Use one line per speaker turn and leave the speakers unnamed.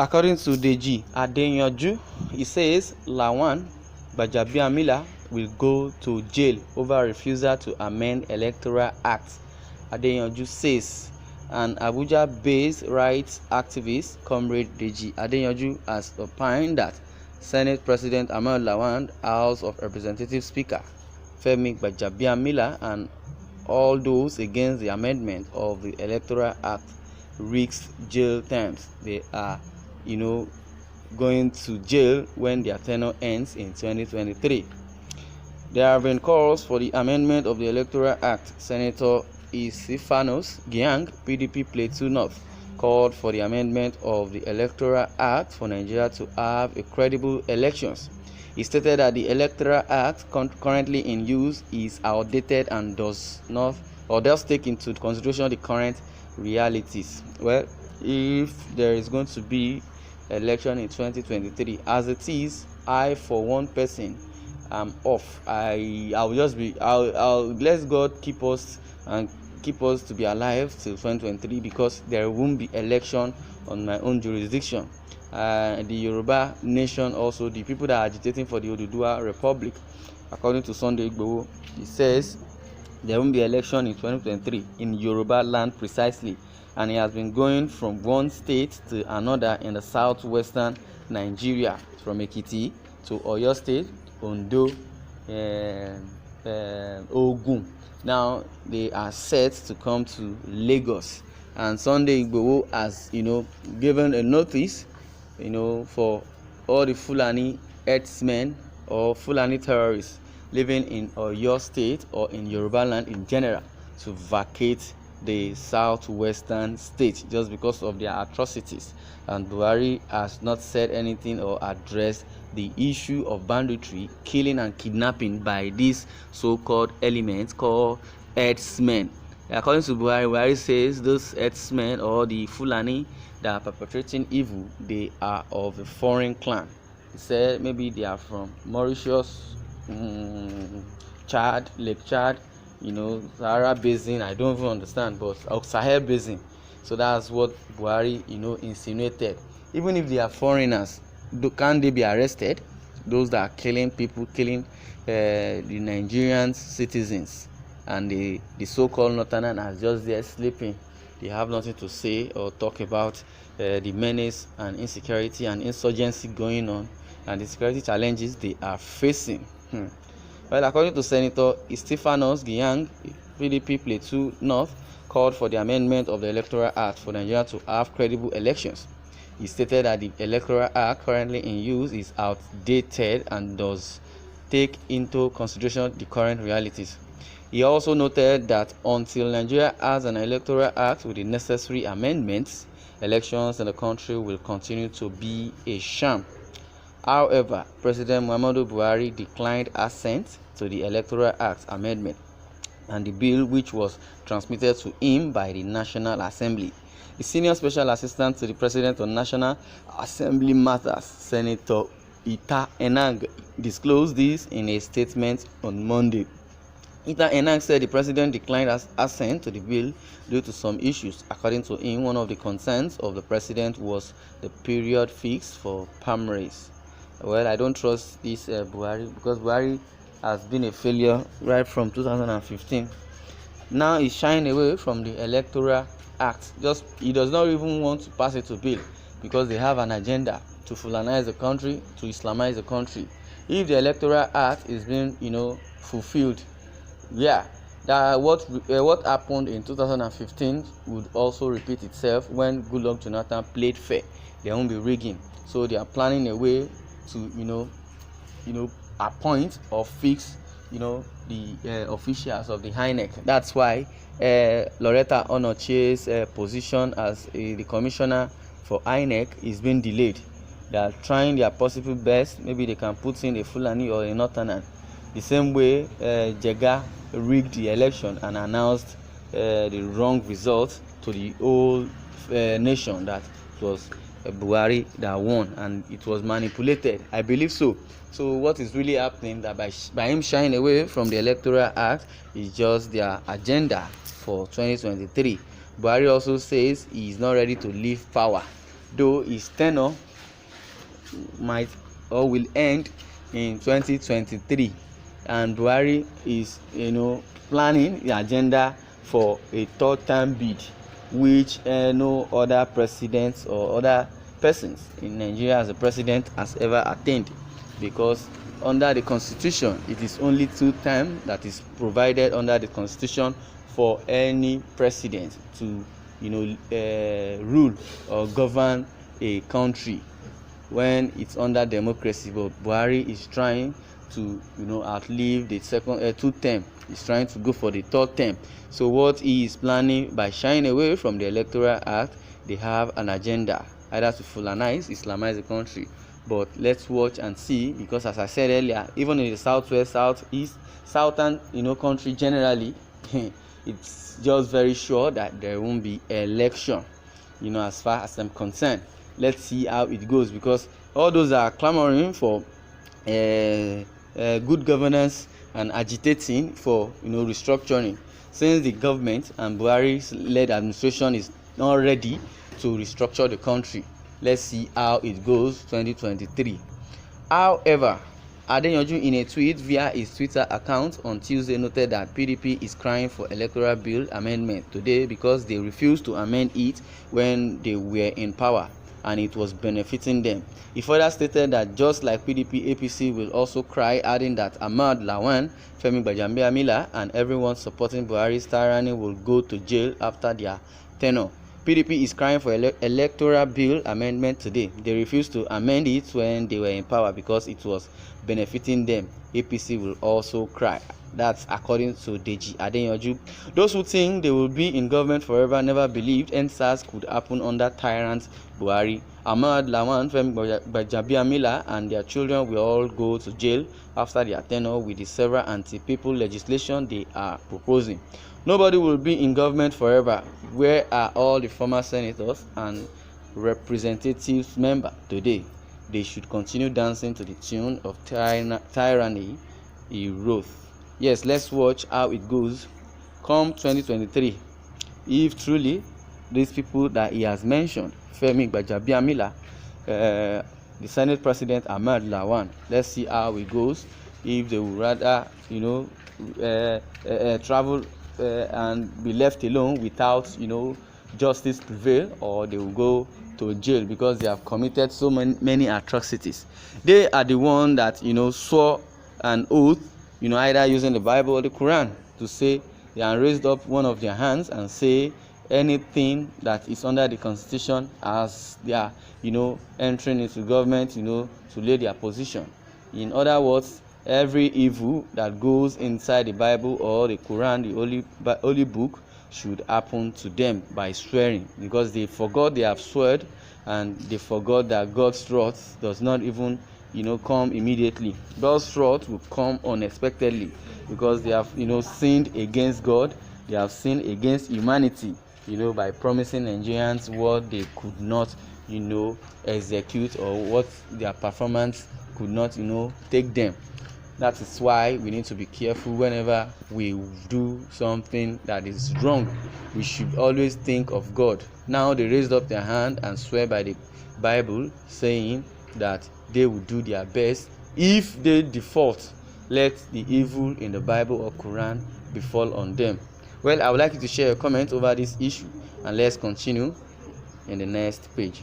According to Deji Adeyanju, he says Lawan Gbajabiamila will go to jail over refusal to amend Electoral Act. Adeyanju says an Abuja-based rights activist, Comrade Deji Adeyanju, has opined that Senate President Ahmed Lawan, House of Representatives Speaker Femi Gbajabiamila, and all those against the amendment of the Electoral Act risks jail terms. They are, going to jail when their tenure ends in 2023. There have been calls for the amendment of the Electoral Act. Senator Isifanos Gyang, PDP Plateau North, called for the amendment of the Electoral Act for Nigeria to have a credible elections. He stated that the Electoral Act currently in use is outdated and does take into consideration the current realities. Well, if there is going to be election in 2023, as it is, I for one person am off. I'll let God keep us and keep us to be alive till 2023, because there won't be election on my own jurisdiction. The Yoruba nation, also the people that are agitating for the Oduduwa Republic, according to Sunday Igboho, he says there won't be election in 2023 in Yoruba land precisely, and he has been going from one state to another in the southwestern Nigeria, from Ekiti to Oyo State, Ondo, Ogun. Now they are set to come to Lagos, and Sunday Igboho has given a notice for all the Fulani herdsmen or Fulani terrorists living in Oyo State or in Yoruba land in general to vacate the southwestern state just because of their atrocities. And Buhari has not said anything or addressed the issue of banditry, killing and kidnapping by these so-called elements called herdsmen. According to Buhari says those herdsmen or the Fulani that are perpetrating evil, they are of a foreign clan. He said maybe they are from Mauritius, Chad, Lake Chad, Sahara Basin. I don't even understand, but Sahel Basin. So that's what Buhari, insinuated. Even if they are foreigners, can they be arrested? Those that are killing people, killing the Nigerian citizens, and the so-called Northerners are just there sleeping. They have nothing to say or talk about the menace and insecurity and insurgency going on and the security challenges they are facing. Well, according to Senator Isifanos Gyang, PDP Plateau North, called for the amendment of the Electoral Act for Nigeria to have credible elections. He stated that the Electoral Act currently in use is outdated and does take into consideration the current realities. He also noted that until Nigeria has an Electoral Act with the necessary amendments, elections in the country will continue to be a sham. However, President Muhammadu Buhari declined assent to the Electoral Act amendment and the bill, which was transmitted to him by the National Assembly. The Senior Special Assistant to the President on National Assembly Matters, Senator Ita Enang, disclosed this in a statement on Monday. Ita Enang said the President declined assent to the bill due to some issues. According to him, one of the concerns of the President was the period fixed for primaries. Well, I don't trust this Buhari, because Buhari has been a failure right from 2015. Now he's shying away from the Electoral Act. He does not even want to pass it to bill, because they have an agenda to Fulanize the country, to Islamize the country. If the Electoral Act is being, fulfilled, that what happened in 2015 would also repeat itself when Goodluck Jonathan played fair. There won't be rigging, so they are planning a way to appoint or fix the officials of the INEC. That's why Loretta Onochie's position as the commissioner for INEC is being delayed. They are trying their possible best. Maybe they can put in a Fulani or a Northerner. The same way Jega rigged the election and announced the wrong result to the whole nation, that it was Buhari that won and it was manipulated. I believe so. So what is really happening, that by him shying away from the Electoral Act is just their agenda for 2023. Buhari also says he is not ready to leave power. though his tenure might or will end in 2023, and Buhari is planning the agenda for a third term bid, which no other presidents or other persons in Nigeria as a president has ever attained, because under the constitution it is only 2 terms that is provided under the constitution for any president to rule or govern a country when it's under democracy. But Buhari is trying to outlive the second 2 term. He's trying to go for the 3rd term. So what he is planning by shying away from the Electoral Act, they have an agenda either to Fulanize, Islamize the country. But let's watch and see, because as I said earlier, even in the southwest, southeast, southern country generally, it's just very sure that there won't be election. As far as I'm concerned, let's see how it goes, because all those are clamoring for good governance and agitating for restructuring, since the government and Buhari's led administration is not ready to restructure the country. Let's see how it goes 2023. However, Adeyanju, in a tweet via his Twitter account on Tuesday, noted that PDP is crying for electoral bill amendment today because they refused to amend it when they were in power and it was benefiting them. He further stated that just like PDP, APC will also cry, adding that Ahmad, Lawan, Gbajabiamila, and everyone supporting Buhari's tyranny will go to jail after their tenure. PDP is crying for electoral bill amendment today. They refused to amend it when they were in power because it was benefiting them. APC will also cry. That's according to Deji Adeyanju. Those who think they will be in government forever never believed EndSARS could happen under tyrant Buhari. Ahmad, Lawan, Gbajabiamila, and their children will all go to jail after their tenure with the several anti-people legislation they are proposing. Nobody will be in government forever. Where are all the former senators and representatives members today? They should continue dancing to the tune of tyranny, he wrote. Yes, let's watch how it goes come 2023. If truly these people that he has mentioned, Femi Gbajabiamila, the Senate President Ahmad Lawan, let's see how it goes. If they would rather, travel and be left alone without, justice prevail, or they will go to jail because they have committed so many atrocities. They are the one that swore an oath, either using the Bible or the Quran, to say they have raised up one of their hands and say anything that is under the constitution as they are entering into government to lay their position. In other words, every evil that goes inside the Bible or the Quran, the holy book, should happen to them by swearing, because they forgot they have sworn, and they forgot that God's wrath does not even come immediately. God's wrath will come unexpectedly, because they have sinned against God. They have sinned against humanity by promising Nigerians what they could not execute, or what their performance could not take them. That is why we need to be careful whenever we do something that is wrong. We should always think of God. Now they raised up their hand and swear by the Bible, saying that they will do their best. If they default, let the evil in the Bible or Quran befall on them. Well, I would like you to share a comment over this issue, and let's continue in the next page.